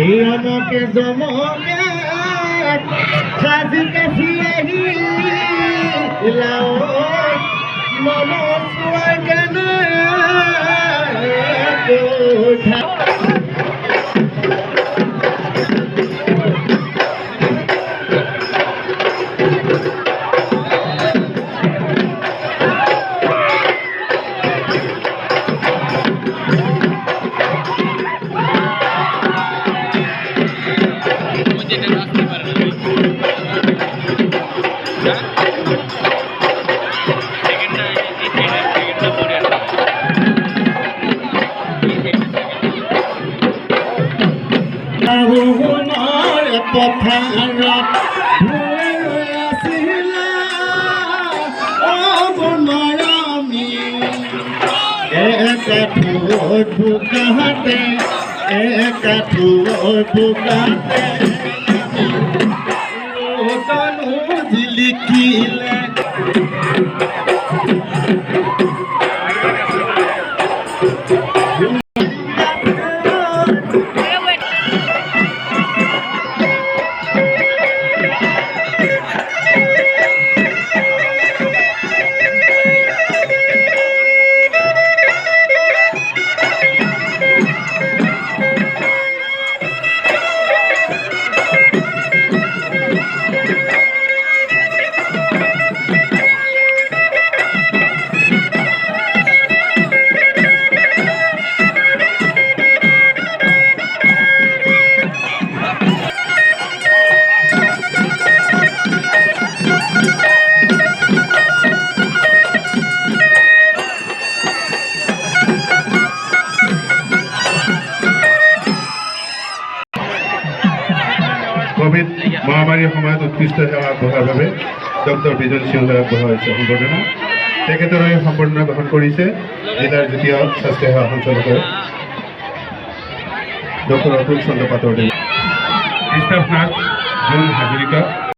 এই আমাকে জমকে সাজি কাছি আহিলাও মন চুয়াই কেনে কোঠা পথাৰত আছিলা অবনয়মী একাঠোৰ বোকাতে তনু জিলিকিলে কোভিড মহামাৰীৰ সময়ত উৎকৃষ্ট সেৱা আগবঢ়োৱাৰ বাবে ডক্টৰ বিজন সিংহলৈ আগবঢ়োৱা হৈছে সম্বৰ্ধনা। তেখেতৰ এই সম্বৰ্ধনা গ্ৰহণ কৰিছে জিলাৰ দ্বিতীয় স্বাস্থ্যসেৱা সঞ্চালকে ডক্টৰ অতুল চন্দ্ৰ পাটোৱাৰী, কৃষ্ণনাথ জোন হাজৰিকা।